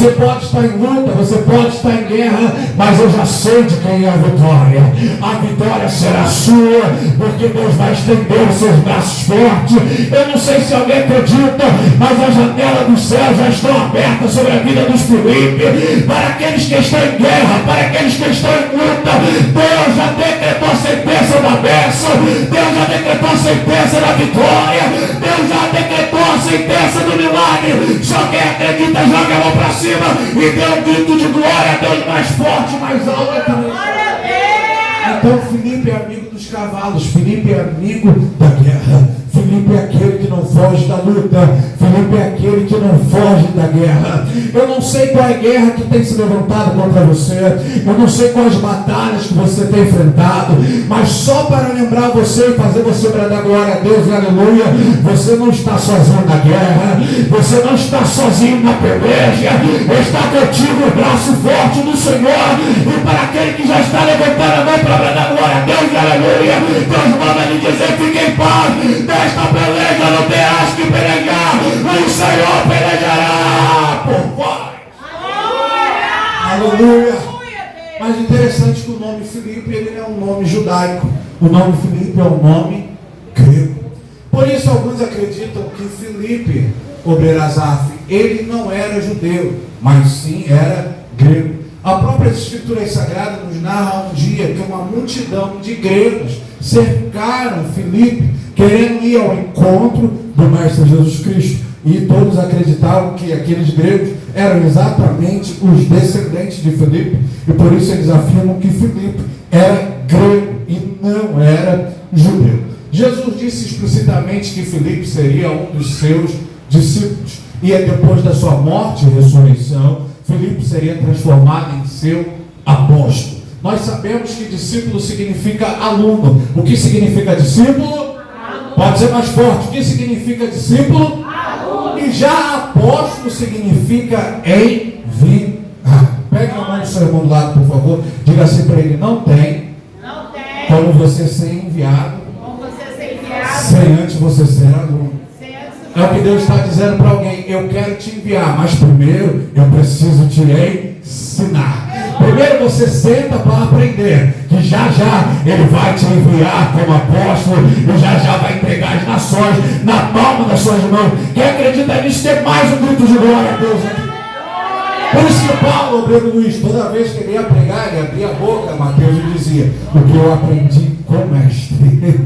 Você pode estar em luta, você pode estar em guerra, mas eu já sei de quem é a vitória. A vitória será sua, porque Deus vai estender os seus braços fortes. Eu não sei se alguém acredita, mas a janela dos céus já estão abertas sobre a vida dos Filipe. Para aqueles que estão em guerra, para aqueles que estão em luta, Deus já decretou a sentença da bênção, Deus já decretou a sentença da vitória, Deus já decretou a sentença do milagre. Só quem acredita joga a mão para cima e dê um grito de glória a Deus mais forte, mais alto. Então Filipe é amigo dos cavalos, Filipe é amigo da guerra. Filipe é aquele que não foge da luta. Filipe é aquele que não foge da guerra. Eu não sei qual é a guerra que tem se levantado contra você. Eu não sei quais batalhas que você tem enfrentado. Mas só para lembrar você e fazer você bradar glória a Deus e aleluia. Você não está sozinho na guerra. Você não está sozinho na peleja. Está contigo o braço forte do Senhor. E para aquele que já está levantando a mão para bradar glória a Deus e aleluia, Deus manda lhe dizer: fique em paz. Esta peleja não terás que pelejar, o Senhor pelejará por vós. Aleluia. Mas interessante que o nome Filipe, ele não é um nome judaico. O nome Filipe é um nome grego. Por isso alguns acreditam que Filipe, o Berazaf, ele não era judeu, mas sim era grego. A própria Escritura Sagrada nos narra um dia que uma multidão de gregos cercaram Filipe, querendo ir ao encontro do Mestre Jesus Cristo. E todos acreditavam que aqueles gregos eram exatamente os descendentes de Filipe. E por isso eles afirmam que Filipe era grego e não era judeu. Jesus disse explicitamente que Filipe seria um dos seus discípulos. E é depois da sua morte e ressurreição, Filipe seria transformado em seu apóstolo. Nós sabemos que discípulo significa aluno. O que significa discípulo? Pode ser mais forte. O que significa discípulo? Aluno. E já apóstolo significa enviado. Pegue a mão do seu irmão do lado, por favor. Diga assim para ele: não tem como você ser enviado sem antes você ser aluno. É o que Deus está dizendo para alguém: eu quero te enviar, mas primeiro eu preciso te ensinar. Primeiro você senta para aprender, que já Ele vai te enviar como apóstolo e já vai entregar as nações na palma das suas mãos. Quem acredita nisso tem mais um grito de glória a Deus aqui. Por isso que Paulo, Breno Luiz, toda vez que ele ia pregar, ele abria a boca, Mateus, e dizia: o que eu aprendi com o mestre,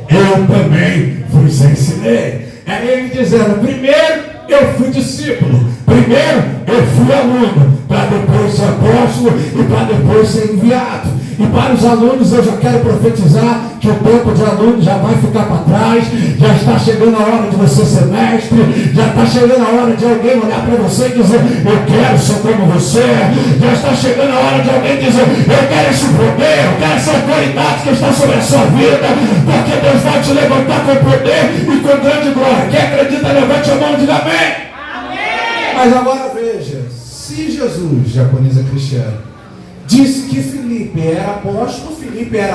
eu também vos ensinei. É ele dizendo: primeiro eu fui discípulo, primeiro eu fui aluno, para depois ser apóstolo e para depois ser enviado. E para os alunos eu já quero profetizar que o tempo de aluno já vai ficar para trás. Já está chegando a hora de você ser mestre. Já está chegando a hora de alguém olhar para você e dizer: eu quero ser como você. Já está chegando a hora de alguém dizer: eu quero esse poder, eu quero essa autoridade que está sobre a sua vida, porque Deus vai te levantar com poder e com grande glória. Quem acredita, levante a mão e diga amém. Amém. Mas agora veja, se Jesus, japonesa cristiana, disse que Filipe era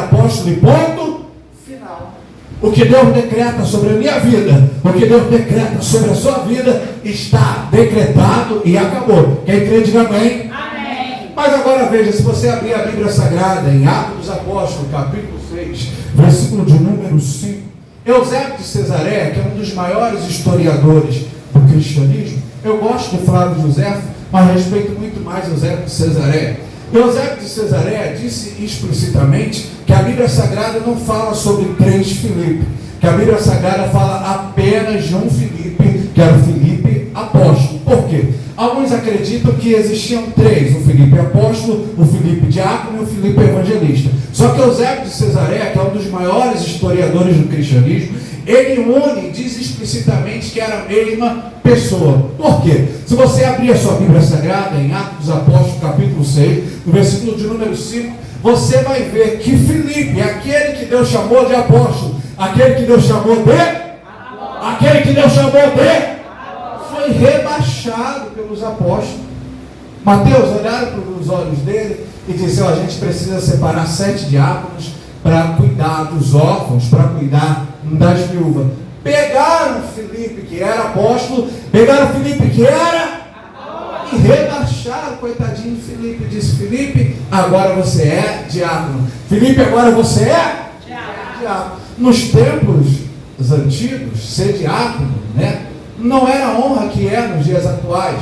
apóstolo e ponto final. O que Deus decreta sobre a minha vida, o que Deus decreta sobre a sua vida, está decretado e acabou. Quem crê, diga amém. Amém. Mas agora veja, se você abrir a Bíblia Sagrada em Atos dos Apóstolos, capítulo 6, versículo de número 5, Eusébio de Cesareia, que é um dos maiores historiadores do cristianismo, eu gosto de Flávio José, mas respeito muito mais Eusébio de Cesareia. Eusébio de Cesareia disse explicitamente que a Bíblia Sagrada não fala sobre três Filipe, que a Bíblia Sagrada fala apenas de um Filipe, que era o Filipe apóstolo. Por quê? Alguns acreditam que existiam três: o Filipe apóstolo, o Filipe diácono e o Filipe evangelista. Só que Eusébio de Cesareia, que é um dos maiores historiadores do cristianismo, ele une, diz explicitamente que era a mesma pessoa. Por quê? Se você abrir a sua Bíblia Sagrada em Atos dos Apóstolos, capítulo 6, no versículo de número 5, você vai ver que Filipe, aquele que Deus chamou de apóstolo, aquele que Deus chamou de foi rebaixado pelos apóstolos. Mateus olharam para os olhos dele e disse: a gente precisa separar 7 diáconos para cuidar dos órfãos, para cuidar das viúvas. Pegaram Filipe, que era apóstolo, pegaram Filipe, que era E rebaixaram, coitadinho de Filipe. Disse: Filipe, agora você é diácono. Filipe, agora você é diácono. Nos tempos antigos, ser diácono, né, não era a honra que é nos dias atuais,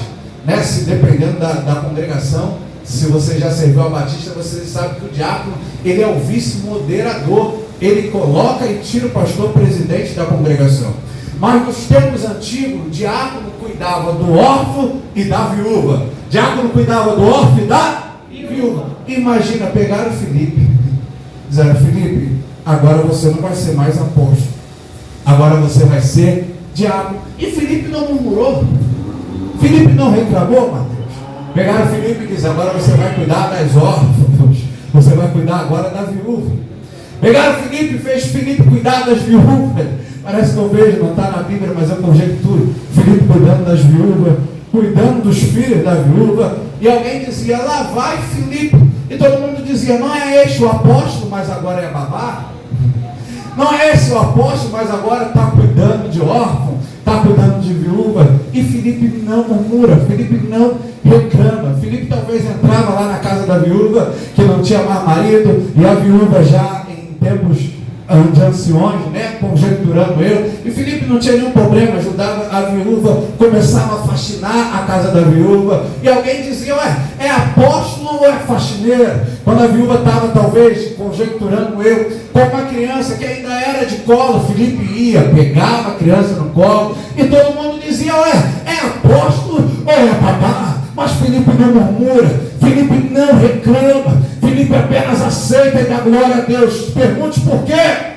né? Se dependendo da congregação, se você já serviu a Batista, você sabe que o diácono, ele é o vice-moderador, ele coloca e tira o pastor presidente da congregação. Mas nos tempos antigos, o diácono cuidava do órfão e da viúva. Diácono cuidava do órfão e da viúva. Imagina, pegaram Filipe, disseram: Filipe, agora você não vai ser mais apóstolo, agora você vai ser diácono. E Filipe não murmurou, Filipe não reclamou, Mateus. Pegaram Filipe e disseram: agora você vai cuidar das órfãs, você vai cuidar agora da viúva. Pegaram Filipe e fez Filipe cuidar das viúvas. Parece que eu vejo, não está na Bíblia, mas eu conjecturo. Filipe cuidando das viúvas, cuidando dos filhos da viúva. E alguém dizia: lá vai Filipe. E todo mundo dizia: não é este o apóstolo, mas agora é babá. Não é esse o apóstolo, mas agora está cuidando de órfão, está cuidando de viúva. E Filipe não murmura, Filipe não reclama. Filipe talvez entrava lá na casa da viúva, que não tinha mais marido, e a viúva já em tempos de anciões, né, conjecturando eu, e Filipe não tinha nenhum problema, ajudava a viúva, começava a faxinar a casa da viúva. E alguém dizia: ué, é apóstolo ou é faxineiro? Quando a viúva estava talvez conjecturando eu, com uma criança que ainda era de colo, Filipe ia, pegava a criança no colo, e todo mundo dizia: ué, é apóstolo ou é babá? Mas Filipe não murmura, Filipe não reclama, Filipe apenas aceita e dá glória a Deus. Pergunte por quê?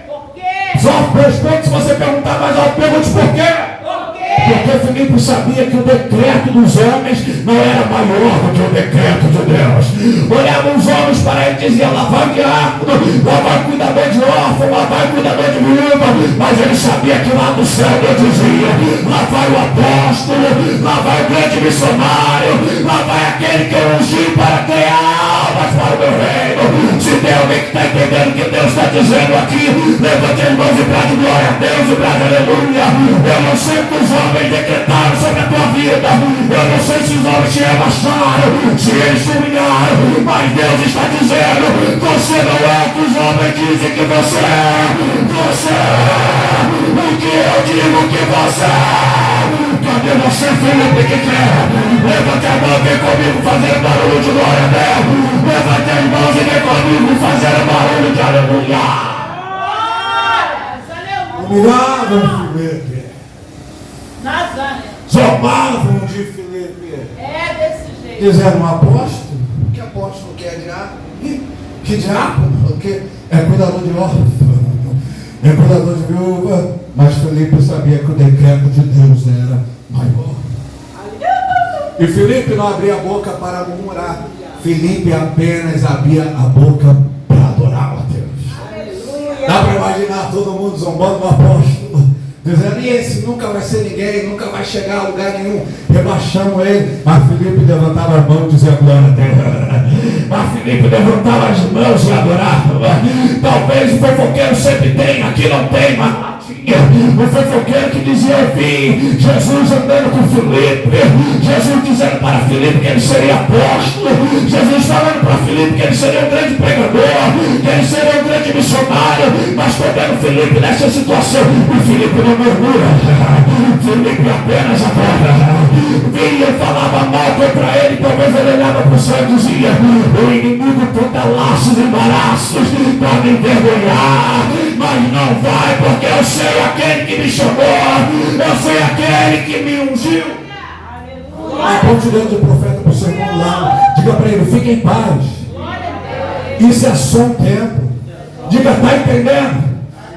Por quê? Só responde se você perguntar mais alto. Pergunte por quê? Por quê? Porque Filipe sabia que o decreto dos homens não era maior do que o decreto de Deus. Olhavam os homens para ele e diziam: lá vai diácono, lá vai cuidador de órfão, lá vai cuidador de viúva. Mas ele sabia que lá do céu Deus dizia: lá vai o apóstolo, lá vai o grande missionário, lá vai aquele que eu ungi para ganhar almas para o meu reino. Se tem alguém que está entendendo o que Deus está dizendo aqui, levante as mãos e brade glória a Deus e brade aleluia. Eu não sei o que os homens decretaram sobre a tua vida, eu não sei se os homens te rebaixaram, se eles te humilharam, mas Deus está dizendo: você não é o que os homens dizem que você é. Você é o que eu digo que você é. Cadê você, Filipe, que quer? Levante a mão e vem comigo fazer barulho de glória a Deus. Levante as mãos e vem comigo fazer barulho de aleluia. Humilhavam Filipe, Nazaré. zombavam de Filipe, É desse jeito. dizendo: um apóstolo? Que apóstolo que é diácono? Que diácono? Que é cuidador de órfão, é cuidador de viúva. Mas Filipe sabia que o decreto de Deus era maior. E Filipe não abria a boca para murmurar, Filipe apenas abria a boca para adorar a Deus. Dá para imaginar todo mundo zombando do apóstolo, dizendo: e esse nunca vai ser ninguém, nunca vai chegar a lugar nenhum. Rebaixamos ele. Mas Filipe levantava as mãos e dizia: glória a Deus. Mas Filipe levantava as mãos e adorava. Talvez o fofoqueiro sempre tenha, aqui não tem, mas o fofoqueiro que dizia: eu vi Jesus andando com Filipe, Jesus dizendo para Filipe que ele seria apóstolo, Jesus falando para Filipe que ele seria um grande pregador, que ele seria um grande missionário. Mas pegando Filipe nessa situação, o Filipe não murmura, Filipe apenas adora. Vinha e falava mal contra ele, talvez ele olhava para o céu e dizia: o inimigo tenta laços e embaraços para me envergonhar, mas não vai, porque eu sei aquele que me chamou, eu sei aquele que me ungiu. Aponte o dedo do profeta para o segundo lado, diga para ele: fique em paz, isso é só um tempo. Diga: está entendendo?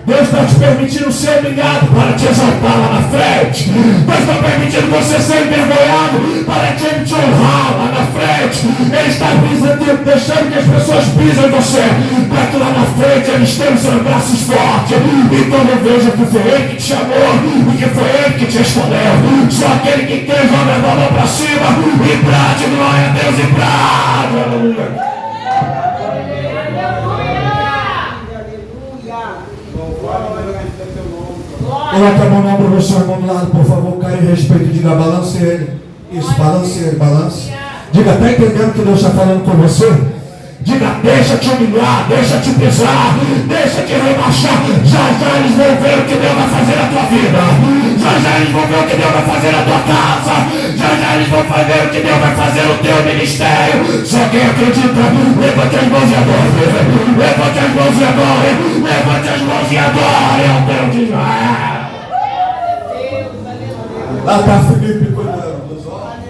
Deus está te permitindo ser humilhado para te exaltar lá na frente. Deus está permitindo você ser envergonhado para te honrar lá na frente. Ele está deixando que as pessoas pisem em você, para que lá na frente eles tenham seus braços fortes. Então não veja que foi ele que te chamou e que foi ele que te escolheu. Só aquele que tem, joga a mão para cima e brade glória a Deus e brade, aleluia. Coloque a mão no ombro do seu irmão do lado, por favor, cara, em respeito, diga: balance ele. Isso, balance, balance. Diga, está entendendo que Deus está falando com você? Diga, deixa te humilhar, deixa te pisar, deixa te rebaixar. Já eles vão ver o que Deus vai fazer na tua vida. Já eles vão ver o que Deus vai fazer na tua casa. Já eles vão ver o que Deus vai fazer no teu ministério. Só quem acredita, levante as mãos e adore. Levante as mãos e adore. Levante as mãos e adore ao Deus de Israel. Lá está Filipe cuidando dos olhos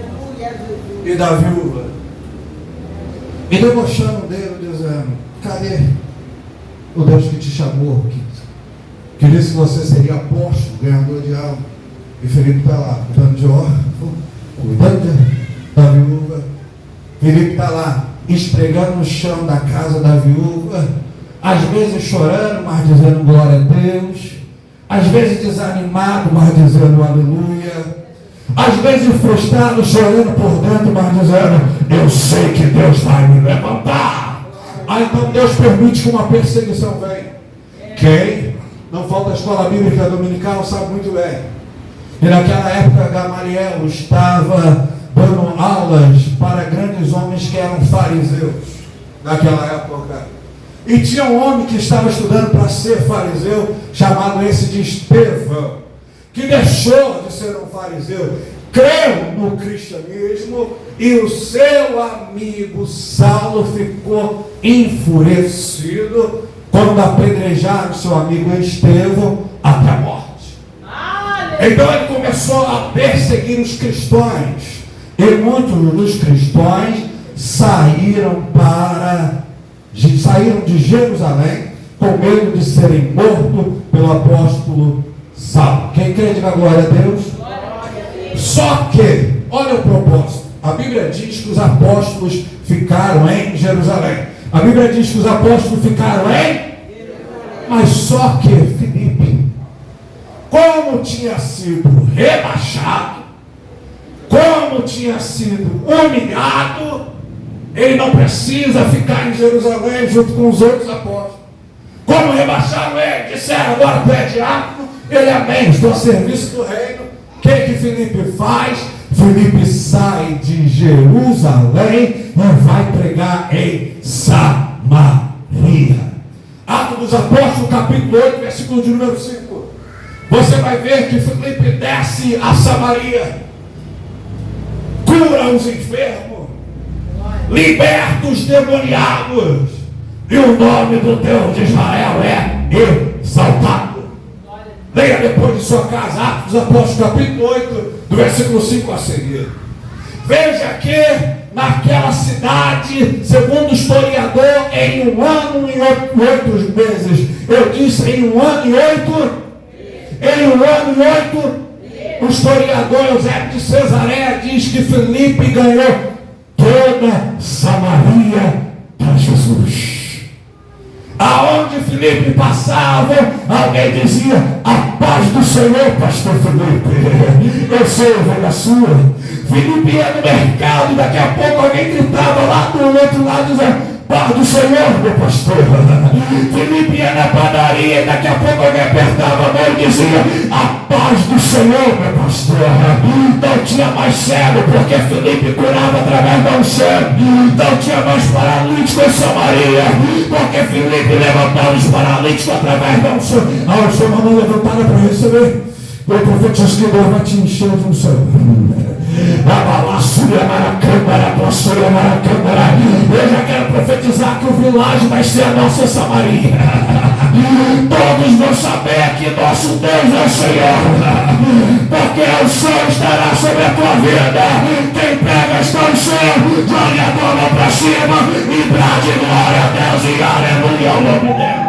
e da viúva. E debochando dele, dizendo, cadê o Deus que te chamou, que disse que você seria apóstolo, ganhador de alma? E Filipe está lá, cuidando de órfão, cuidando da viúva. Filipe está lá, esfregando no chão da casa da viúva, às vezes chorando, mas dizendo glória a Deus, às vezes desanimado, mas dizendo aleluia, às vezes frustrado, chorando por dentro, mas dizendo, eu sei que Deus vai me levantar. Então Deus permite que uma perseguição venha. Quem não falta a escola bíblica dominical sabe muito bem. E naquela época Gamaliel estava dando aulas para grandes homens que eram fariseus. Naquela época. E tinha um homem que estava estudando para ser fariseu, chamado esse de Estevão, que deixou de ser um fariseu, creu no cristianismo, e o seu amigo Saulo ficou enfurecido quando apedrejaram seu amigo Estevão até a morte. Então ele começou a perseguir os cristãos, e muitos dos cristãos saíram de Jerusalém com medo de serem mortos pelo apóstolo Saulo. Quem crê, diga glória a Deus. Só que, olha o propósito. A Bíblia diz que os apóstolos ficaram em Jerusalém. A Bíblia diz que os apóstolos ficaram em... Mas só que Filipe, como tinha sido rebaixado, como tinha sido humilhado, ele não precisa ficar em Jerusalém junto com os outros apóstolos. Como rebaixaram ele, disseram, agora tu é diácono, ele é amém, estou a serviço do reino. O que Filipe faz? Filipe sai de Jerusalém e vai pregar em Samaria. Atos dos Apóstolos, capítulo 8, versículo de número 5. Você vai ver que Filipe desce a Samaria, cura os enfermos, liberta os demoniados, e o nome do Deus de Israel é exaltado. Leia depois de sua casa, Atos dos Apóstolos, capítulo 8, do versículo 5 a seguir. Veja que naquela cidade, segundo o historiador, em 1 ano e 8 meses, eu disse em 1 ano e 8, em 1 ano e 8, o historiador Eusébio de Cesareia diz que Filipe ganhou toda Samaria para Jesus. Aonde Filipe passava, alguém dizia, a paz do Senhor, pastor Filipe, eu sou ovelha sua. Filipe ia no mercado, daqui a pouco alguém gritava lá do outro lado, dizendo, paz do Senhor, meu pastor. Filipe ia na padaria, daqui a pouco alguém apertava a mão e dizia, a paz do Senhor, meu pastor. Não tinha mais cego, porque Filipe curava através da unção. Não tinha mais paralítico em Samaria, porque Filipe levantava os paralíticos através da unção. A unção, uma mão levantada para receber. O profeta diz que Deus vai te encher de unção. Eu já quero profetizar que o vilagem vai ser a nossa Samaria. Todos vão saber que nosso Deus é o Senhor, porque o sol estará sobre a tua vida. Quem pega esta unção, joga a tua mão para cima e brade glória a Deus e aleluia ao nome dele.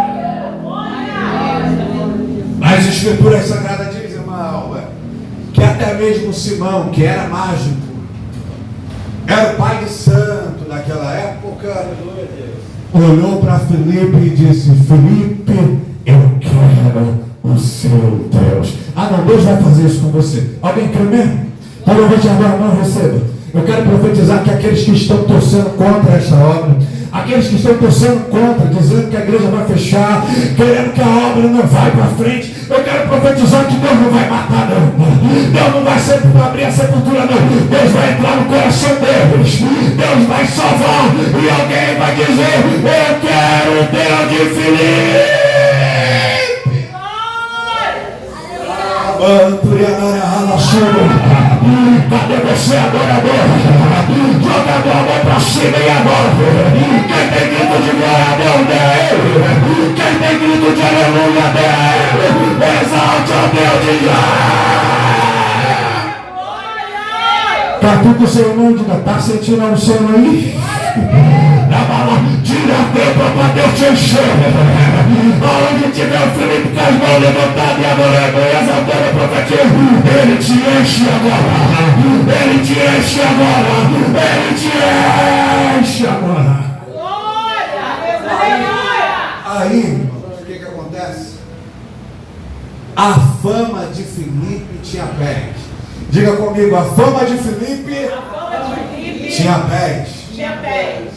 Mas a Escritura Sagrada diz, irmão, que até mesmo Simão, que era mágico, era o pai de santo naquela época, olhou para Filipe e disse, Filipe, eu quero o seu Deus. Ah não, Deus vai fazer isso com você. Alguém crê mesmo? Então levante agora a mão e receba. Eu quero profetizar que aqueles que estão torcendo contra esta obra, aqueles que estão torcendo contra, dizendo que a igreja vai fechar, querendo que a obra não vai para frente. Eu quero profetizar que Deus não vai matar, não. Deus não vai abrir a sepultura, não. Deus vai entrar no coração deles. Deus vai salvar. E alguém vai dizer: eu quero o Deus de Filipe. Cadê você, adorador? Joga a tua mão pra cima e adora. Quem tem grito de glória a Deus, dê ele. Quem tem grito de aleluia, dê ele. Exalte ao Deus de Deus. Tá tudo seu irmão, tá sentindo a unção aí? Tira a tampa para Deus te encher. Aonde tiver o Filipe com as mãos levantadas e adorando e exaltando a profetia, ele te enche agora. Ele te enche agora. Ele te enche agora. Glória! Aleluia! Aí, irmãos, o que acontece? A fama de Filipe tinha pés. Diga comigo, a fama de Filipe tinha pés.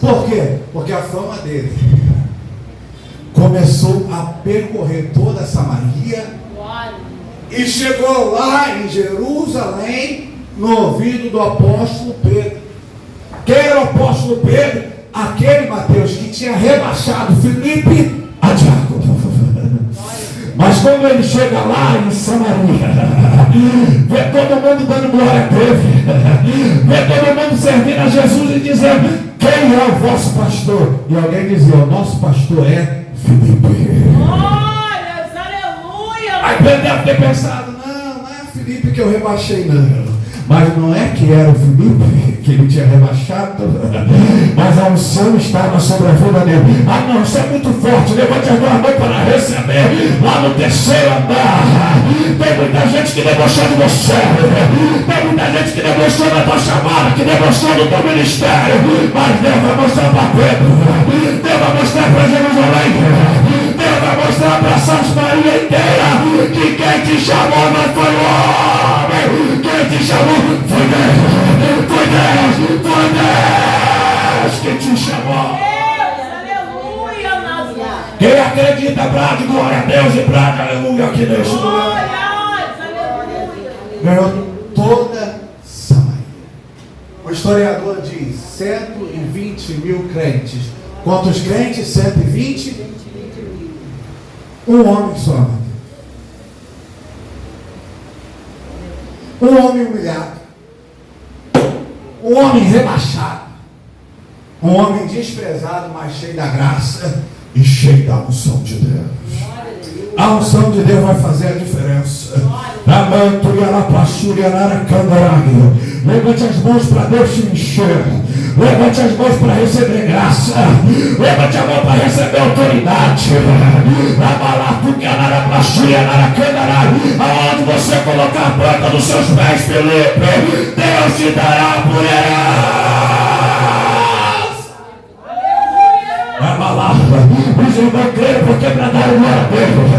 Por quê? Porque a fama dele começou a percorrer toda a Samaria e chegou lá em Jerusalém, no ouvido do apóstolo Pedro. Quem era o apóstolo Pedro? Aquele Mateus que tinha rebaixado Filipe a diácono. Mas quando ele chega lá em Samaria, vê todo mundo dando glória a Deus, vê todo mundo servindo a Jesus e dizendo: quem é o vosso pastor? E alguém dizia: o nosso pastor é Filipe. Glórias, aleluia! Aí Pedro deve ter pensado: não é Filipe que eu rebaixei, não. Mas não é que era o Filipe que ele tinha rebaixado, mas a unção estava sobre a vida dele. Ah não, isso é muito forte. Levante as duas mãos para receber lá no terceiro andar. Tem muita gente que debochou de você, tem muita gente que debochou da tua chamada, que debochou do teu ministério. Mas Deus vai mostrar para Pedro, Deus vai mostrar para Jerusalém, Deus vai mostrar para Santa Maria inteira que quem te chamou não foi o homem, quem te chamou foi Deus, foi Deus, foi Deus que te chamou. Aleluia, Nazaré. Quem acredita, brade glória a Deus e brade aleluia aqui neste lugar. Ganhou toda Samaria. O historiador diz 120 mil crentes. Quantos crentes? 120? Um homem só. Um homem humilhado, um homem rebaixado, um homem desprezado, mas cheio da graça e cheio da unção de Deus. A unção de Deus vai fazer a diferença. Levante as mãos para Deus te encher. Levante as mãos para receber graça. Levante a mão para receber autoridade. Aonde você colocar a planta dos seus pés, Filipe, Deus te dará por herança. Os irmãos creem porque para dar glória a Deus.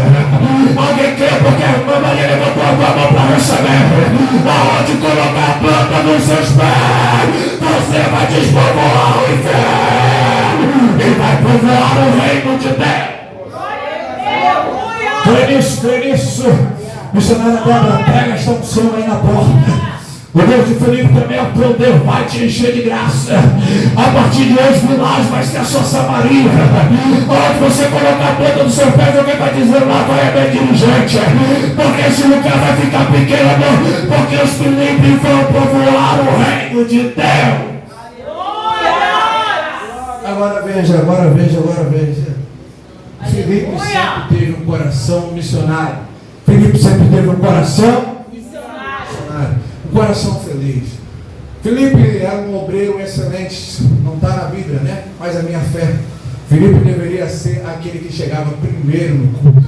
Alguém crê porque a irmã Maria levantou a mão para receber. Aonde colocar a planta dos seus pés, você vai despovoar o inferno e vai povoar o reino de Deus. Crê nisso. Missionária Débora, pega esta unção aí na porta. O Deus de Filipe também é o teu Deus, vai te encher de graça. A partir de hoje, Vilagem vai ser a sua Samaria. Onde você colocar a planta do seu pé, alguém vai dizer: lá vai a minha dirigente. Porque esse lugar vai ficar pequeno, não. Porque os Filipe vão povoar o reino de Deus. Agora veja. Filipe sempre teve um coração missionário. Filipe sempre teve um coração missionário. Um coração feliz. Filipe era um obreiro excelente. Não está na Bíblia, né? Mas a minha fé. Filipe deveria ser aquele que chegava primeiro no culto.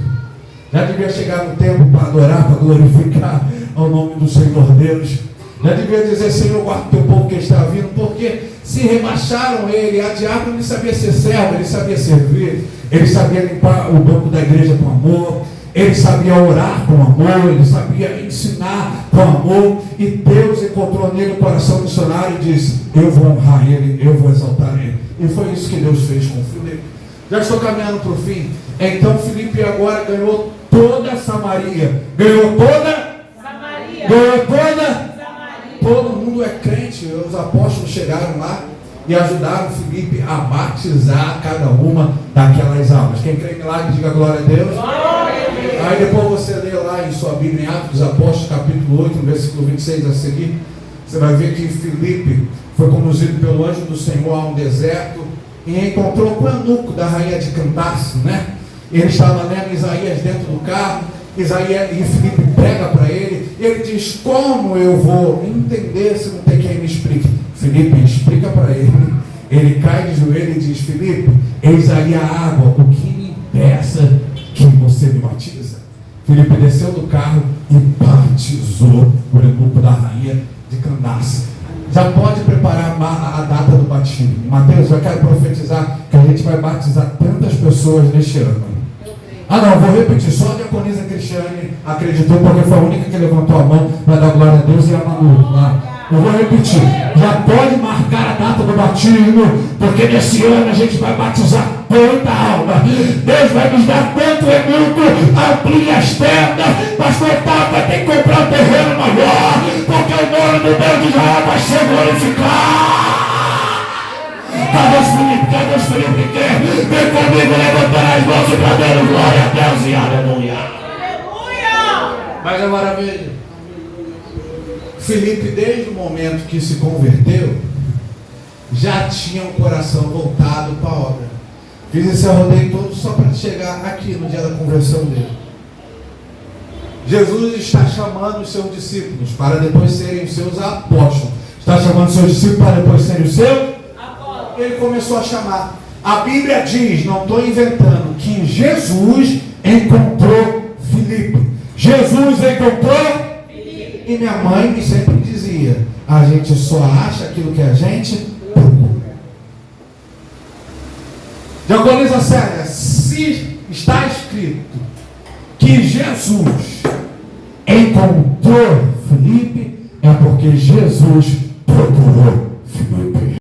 Já devia chegar no templo para adorar, para glorificar ao nome do Senhor Deus. Já devia dizer: Senhor, guarda o teu povo que está vindo. Porque se rebaixaram ele, a diácono, ele sabia ser servo, ele sabia servir, ele sabia limpar o banco da igreja com amor, ele sabia orar com amor, ele sabia ensinar com amor. E Deus encontrou nele o coração missionário e disse: eu vou honrar ele, eu vou exaltar ele. E foi isso que Deus fez com Filipe. Já estou caminhando para o fim. Então Filipe agora ganhou toda Samaria. Ganhou toda? Samaria. Ganhou toda? Samaria. Todo mundo é crente. Os apóstolos chegaram lá e ajudaram Filipe a batizar cada uma daquelas almas. Quem crê em milagre, diga glória a Deus. Aí depois você lê lá em sua Bíblia, em Atos dos Apóstolos, capítulo 8, no versículo 26 a seguir, você vai ver que Filipe foi conduzido pelo anjo do Senhor a um deserto e encontrou com o eunuco da rainha de Candace, né? Ele estava lendo Isaías dentro do carro, e Filipe prega para ele, e ele diz: como eu vou entender se não tem quem me explique? Filipe explica para ele. Ele cai de joelho e diz: Filipe, eis aí a água, o que me impeça que você me batiza? Filipe desceu do carro e batizou o eunuco da rainha de Candace. Já pode preparar a data do batismo. Mateus, eu quero profetizar que a gente vai batizar tantas pessoas neste ano. Não, vou repetir, só a diaconisa Cristiane acreditou, porque foi a única que levantou a mão para dar glória a Deus, e a Manu lá. Eu vou repetir, já pode marcar a data do batismo, porque nesse ano a gente vai batizar tanta alma. Deus vai nos dar tanto eunuco, amplie as tendas, pastor Paulo vai ter que comprar um terreno maior, porque o nome do Deus de Israel vai ser glorificado. Cadê os Filipe que quer? Vem comigo levantar as mãos e para dar glória a Deus e aleluia. Aleluia. Mas agora veja, Filipe, desde o momento que se converteu, já tinha o coração voltado para a obra. Fiz esse rodeio todo só para chegar aqui no dia da conversão dele. Jesus está chamando os seus discípulos para depois serem os seus apóstolos. Está chamando os seus discípulos para depois serem os seus? Ele começou a chamar. A Bíblia diz, não estou inventando, que Jesus encontrou Filipe. Jesus encontrou Filipe. E minha mãe me sempre dizia: a gente só acha aquilo que a gente procura. Diaconisa Célia, se está escrito que Jesus encontrou Filipe, é porque Jesus procurou Filipe.